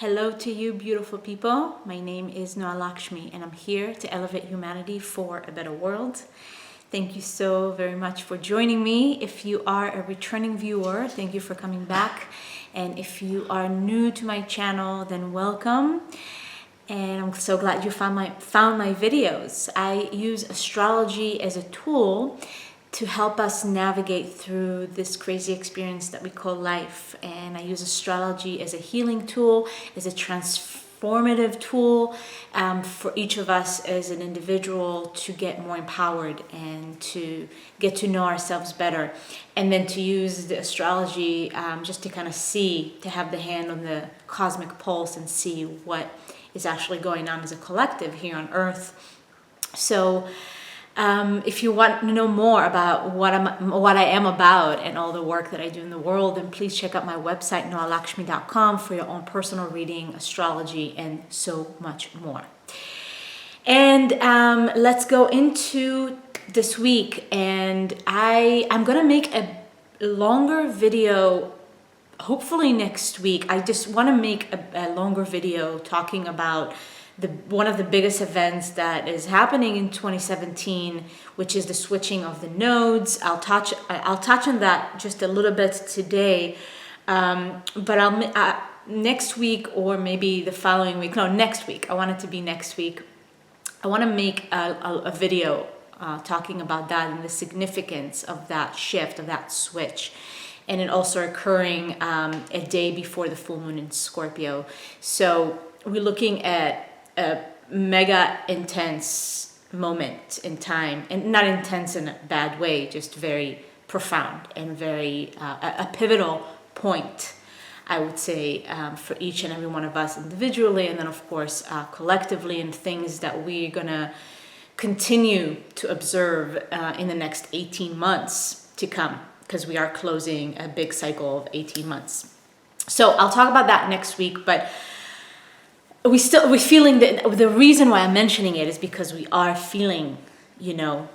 Hello to you, beautiful people. My name is Noa Lakshmi, and I'm here to elevate humanity for a better world. Thank you so very much for joining me. If you are a returning viewer, thank you for coming back. And if you are new to my channel, then welcome. And I'm so glad you found my videos. I use astrology as a tool to help us navigate through this crazy experience that we call life. And I use astrology as a healing tool, as a transformative tool for each of us as an individual to get more empowered and to get to know ourselves better. And then to use the astrology just to kind of see, to have the hand on the cosmic pulse and see what is actually going on as a collective here on Earth. So if you want to know more about what I am about and all the work that I do in the world, then please check out my website, noalakshmi.com, for your own personal reading, astrology, and so much more. And let's go into this week. And I'm going to make a longer video, hopefully next week. I just want to make a longer video talking about one of the biggest events that is happening in 2017, which is the switching of the nodes. I'll touch on that just a little bit today, but I'll next week, or maybe the following week. No, next week. I want it to be next week. I want to make a video talking about that and the significance of that shift, of that switch, and it also occurring a day before the full moon in Scorpio. So we're looking at a mega intense moment in time, and not intense in a bad way, just very profound and very a pivotal point, I would say, for each and every one of us individually, and then of course collectively, and things that we're gonna continue to observe in the next 18 months to come, because we are closing a big cycle of 18 months. So I'll talk about that next week, but we're feeling that. The reason why I'm mentioning it is because we are feeling,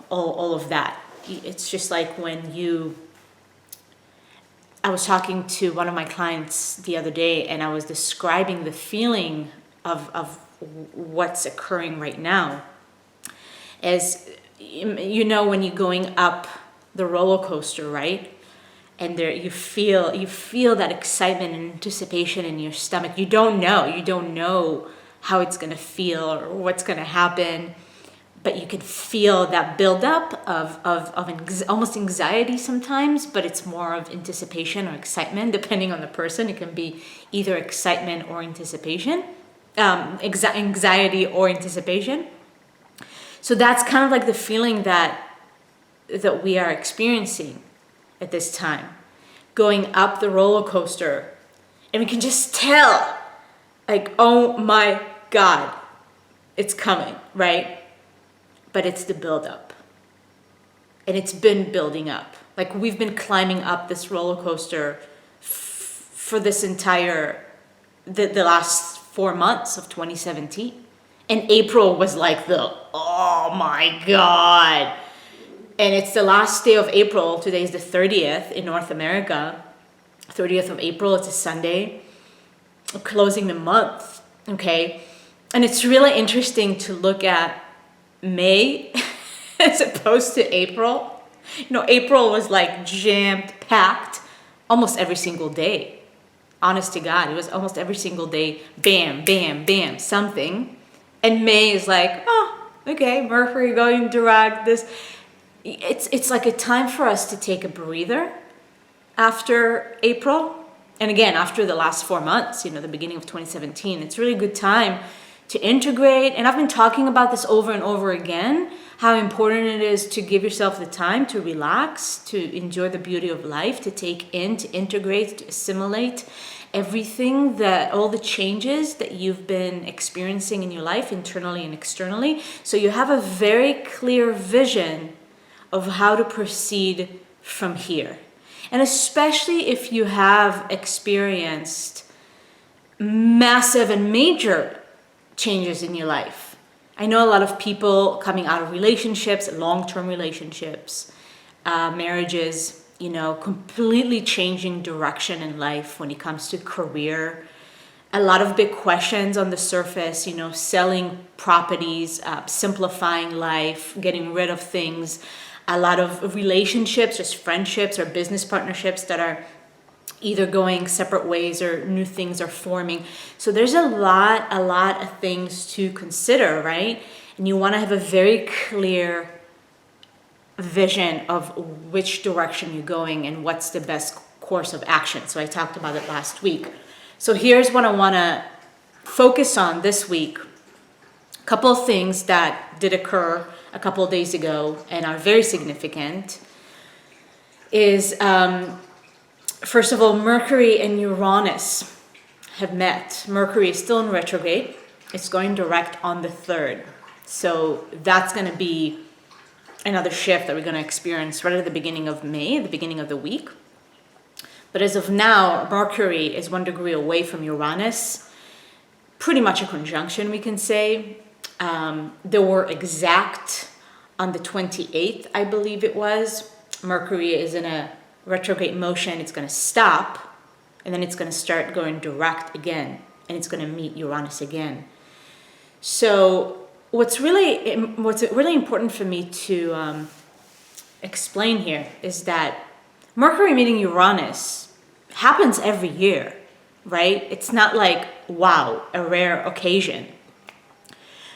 all of that. It's just like I was talking to one of my clients the other day, and I was describing the feeling of what's occurring right now. As when you're going up the roller coaster, right? And there you feel that excitement and anticipation in your stomach. You don't know how it's gonna feel or what's gonna happen, but you can feel that buildup of almost anxiety sometimes, but it's more of anticipation or excitement, depending on the person. It can be either excitement or anticipation, anxiety or anticipation. So that's kind of like the feeling that we are experiencing at this time, going up the roller coaster, and we can just tell, like, oh my God, it's coming, right? But it's the buildup, and it's been building up. Like, we've been climbing up this roller coaster for this entire the last 4 months of 2017, and April was like oh my God. And it's the last day of April. Today is the 30th in North America. 30th of April, it's a Sunday. We're closing the month, okay? And it's really interesting to look at May as opposed to April. April was like jam-packed almost every single day. Honest to God, it was almost every single day, bam, bam, bam, something. And May is like, oh, okay, Mercury going direct, this. It's like a time for us to take a breather after April. And again, after the last 4 months, the beginning of 2017, it's really a good time to integrate. And I've been talking about this over and over again, how important it is to give yourself the time to relax, to enjoy the beauty of life, to take in, to integrate, to assimilate everything, all the changes that you've been experiencing in your life, internally and externally. So you have a very clear vision of how to proceed from here. And especially if you have experienced massive and major changes in your life. I know a lot of people coming out of relationships, long-term relationships, marriages, completely changing direction in life when it comes to career, a lot of big questions on the surface, selling properties, simplifying life, getting rid of things, a lot of relationships, just friendships or business partnerships that are either going separate ways or new things are forming. So there's a lot of things to consider, right? And you want to have a very clear vision of which direction you're going and what's the best course of action. So I talked about it last week. So here's what I want to focus on this week. A couple of things that did occur a couple of days ago and are very significant is, first of all, Mercury and Uranus have met. Mercury is still in retrograde. It's going direct on the 3rd. So that's going to be another shift that we're going to experience right at the beginning of May, the beginning of the week. But as of now, Mercury is 1 degree away from Uranus. Pretty much a conjunction, we can say. They were exact on the 28th, I believe it was. Mercury is in a retrograde motion. It's going to stop, and then it's going to start going direct again, and it's going to meet Uranus again. So what's really important for me to explain here is that Mercury meeting Uranus happens every year, right? It's not like, wow, a rare occasion.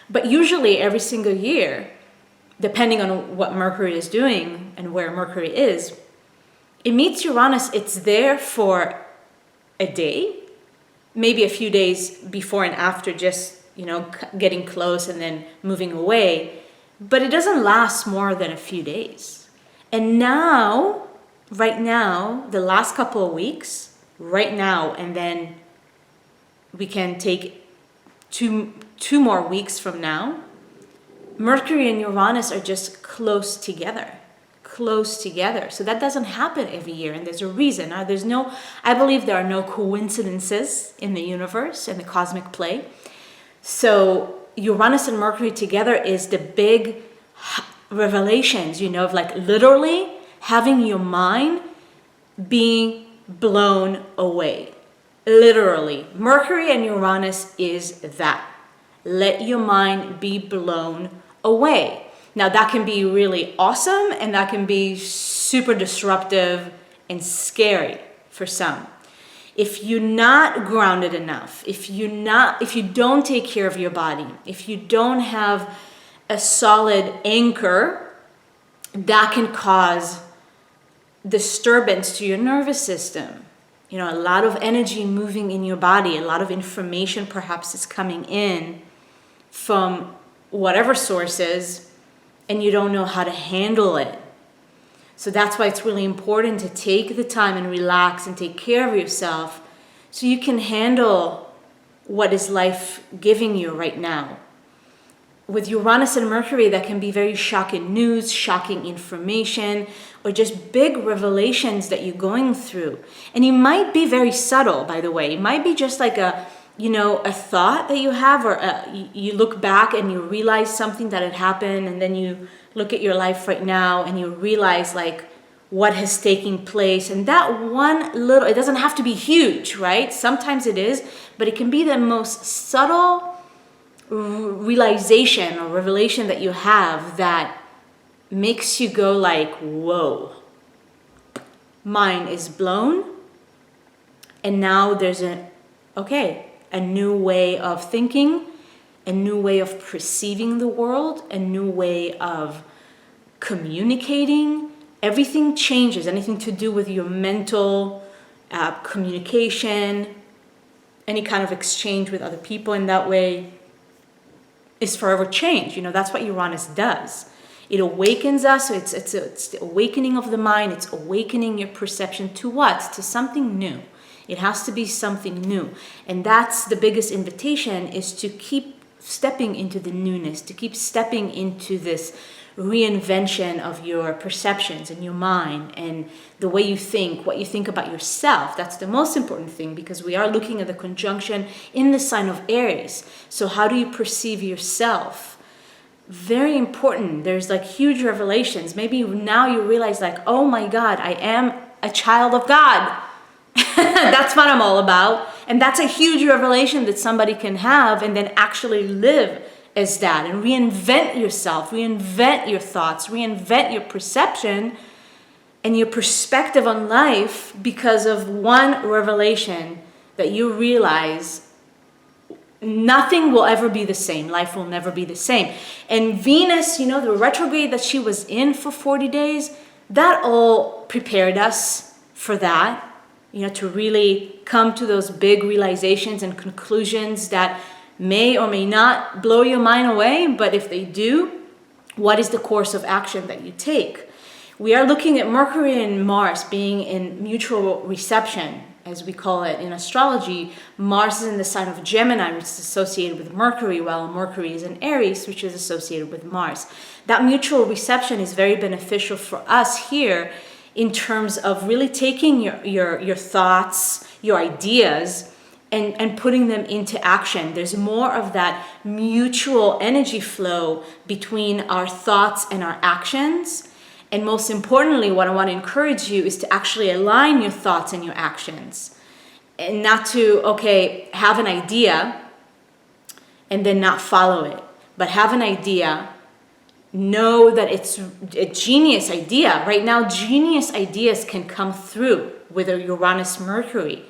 But usually every single year, depending on what Mercury is doing and where Mercury is, it meets Uranus. It's there for a day, maybe a few days before and after, just, getting close and then moving away. But it doesn't last more than a few days. And now, right now, the last couple of weeks, right now, and then we can take two more weeks from now, Mercury and Uranus are just close together. So that doesn't happen every year, and there's a reason. I believe there are no coincidences in the universe and the cosmic play. So Uranus and Mercury together is the big revelations, of like literally having your mind being blown away. Literally. Mercury and Uranus is that. Let your mind be blown away. Now that can be really awesome, and that can be super disruptive and scary for some. If you're not grounded enough, if you don't take care of your body, if you don't have a solid anchor, that can cause disturbance to your nervous system. A lot of energy moving in your body, a lot of information perhaps is coming in from whatever sources, and you don't know how to handle it. So that's why it's really important to take the time and relax and take care of yourself so you can handle what is life giving you right now. With Uranus and Mercury, that can be very shocking news, shocking information, or just big revelations that you're going through. And it might be very subtle, by the way. It might be just like a thought that you have, or you look back and you realize something that had happened, and then you look at your life right now and you realize like what has taken place. And that one little, it doesn't have to be huge, right? Sometimes it is, but it can be the most subtle realization or revelation that you have that makes you go like, whoa, mind is blown. And now there's a new way of thinking, a new way of perceiving the world, a new way of communicating. Everything changes. Anything to do with your mental communication, any kind of exchange with other people in that way is forever changed. That's what Uranus does. It awakens us. So it's the awakening of the mind. It's awakening your perception to what? To something new. It has to be something new. And that's the biggest invitation, is to keep stepping into the newness, to keep stepping into this reinvention of your perceptions and your mind and the way you think, what you think about yourself. That's the most important thing, because we are looking at the conjunction in the sign of Aries. So how do you perceive yourself? Very important. There's like huge revelations. Maybe now you realize like, oh my God, I am a child of God. That's what I'm all about. and that's a huge revelation that somebody can have and then actually live as that and reinvent yourself, reinvent your thoughts, reinvent your perception and your perspective on life because of one revelation that you realize nothing will ever be the same. Life will never be the same. And Venus, you know, the retrograde that she was in for 40 days, that all prepared us for that, you know, to really come to those big realizations and conclusions that may or may not blow your mind away. But if they do, what is the course of action that you take? We are looking at Mercury and Mars being in mutual reception, as we call it in astrology. Mars is in the sign of Gemini, which is associated with Mercury, while Mercury is in Aries, which is associated with Mars. That mutual reception is very beneficial for us here in terms of really taking your thoughts, your ideas, and putting them into action. There's more of that mutual energy flow between our thoughts and our actions. And most importantly, what I want to encourage you is to actually align your thoughts and your actions. And not to, okay, have an idea and then not follow it. But have an idea, know that it's a genius idea. Right now, genius ideas can come through with a Uranus Mercury.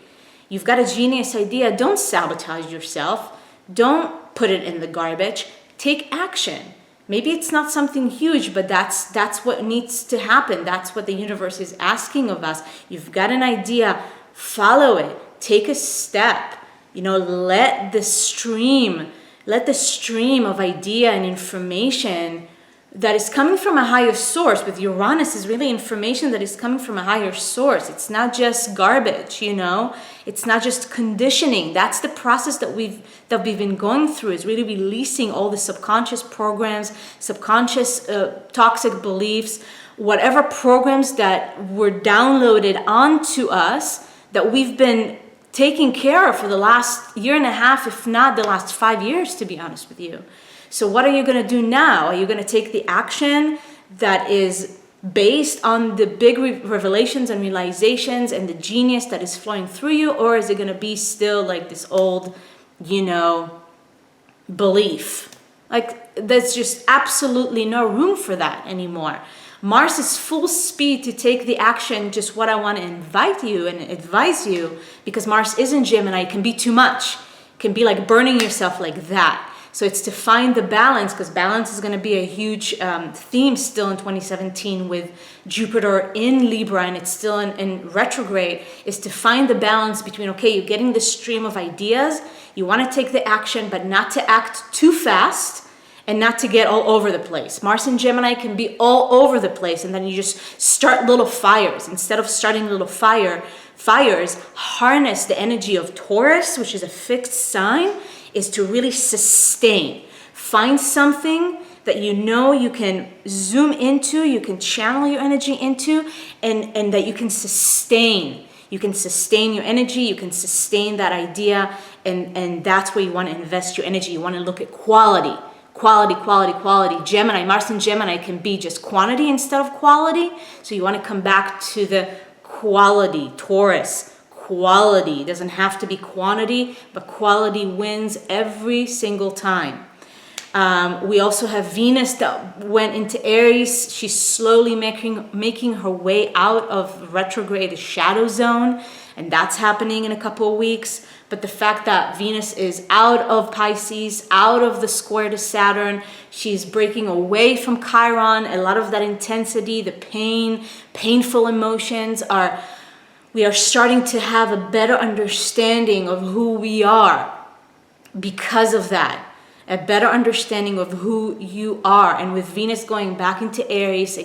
You've got a genius idea, don't sabotage yourself. Don't put it in the garbage. Take action. Maybe it's not something huge, but that's what needs to happen. That's what the universe is asking of us. You've got an idea, follow it. Take a step. You know, let the stream of idea and information that is coming from a higher source. With Uranus is really information that is coming from a higher source. It's not just garbage, you know. It's not just conditioning. That's the process that we've been going through, is really releasing all the subconscious programs, subconscious toxic beliefs, whatever programs that were downloaded onto us that we've been taking care of for the last year and a half, if not the last 5 years, to be honest with you. So what are you going to do now? Are you going to take the action that is based on the big revelations and realizations and the genius that is flowing through you? Or is it going to be still like this old, you know, belief? Like, there's just absolutely no room for that anymore. Mars is full speed to take the action. Just what I want to invite you and advise you, because Mars is in Gemini, it can be too much. It can be like burning yourself like that. So it's to find the balance, because balance is going to be a huge theme still in 2017 with Jupiter in Libra, and it's still in retrograde, is to find the balance between, okay, you're getting the stream of ideas, you want to take the action, but not to act too fast and not to get all over the place. Mars in Gemini can be all over the place, and then you just start little fires. Instead of starting little fires, harness the energy of Taurus, which is a fixed sign, is to really sustain. Find something that you know you can zoom into, you can channel your energy into, and that you can sustain. You can sustain your energy, you can sustain that idea, and that's where you want to invest your energy. You want to look at quality. Gemini, Mars in Gemini can be just quantity instead of quality. So you want to come back to the quality. Taurus, quality. It doesn't have to be quantity, but quality wins every single time. We also have Venus that went into Aries. She's slowly making her way out of retrograde, the shadow zone, and that's happening in a couple of weeks. But the fact that Venus is out of Pisces, out of the square to Saturn, she's breaking away from Chiron. A lot of that intensity, the painful emotions we are starting to have a better understanding of who we are because of that. A better understanding of who you are. And with Venus going back into Aries,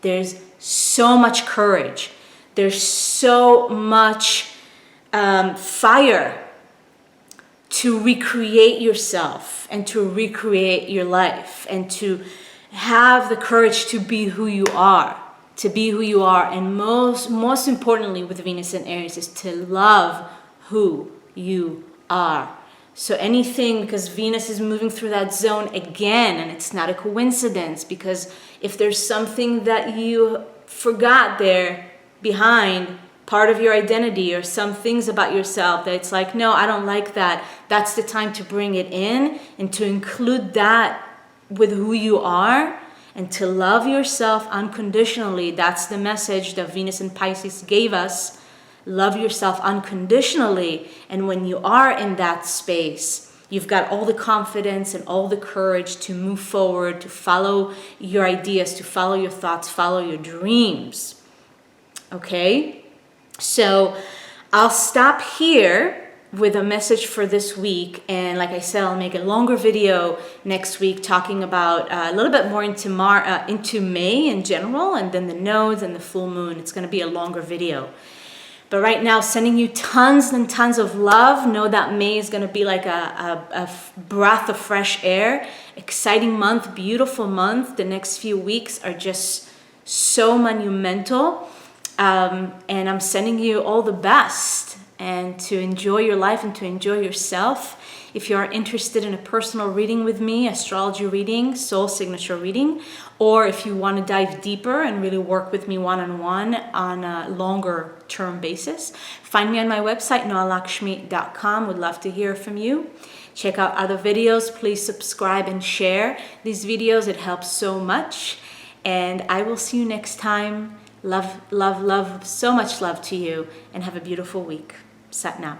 there's so much courage. There's so much fire to recreate yourself and to recreate your life and to have the courage to be who you are. And most importantly with Venus and Aries is to love who you are. So anything, because Venus is moving through that zone again, and it's not a coincidence, because if there's something that you forgot there behind, part of your identity or some things about yourself that it's like, no, I don't like that. That's the time to bring it in and to include that with who you are and to love yourself unconditionally. That's the message that Venus and Pisces gave us. Love yourself unconditionally. And when you are in that space, you've got all the confidence and all the courage to move forward, to follow your ideas, to follow your thoughts, follow your dreams. Okay? So I'll stop here with a message for this week. And like I said, I'll make a longer video next week talking about a little bit more into May in general, and then the nodes and the full moon. It's going to be a longer video. But right now, sending you tons and tons of love. Know that May is going to be like a breath of fresh air. Exciting month, beautiful month. The next few weeks are just so monumental. And I'm sending you all the best, and to enjoy your life and to enjoy yourself. If you are interested in a personal reading with me, astrology reading, soul signature reading, or if you want to dive deeper and really work with me one-on-one on a longer term basis, find me on my website, noalakshmi.com. Would love to hear from you. Check out other videos. Please subscribe and share these videos. It helps so much. And I will see you next time. Love, love, love, so much love to you, and have a beautiful week. Sat Nam.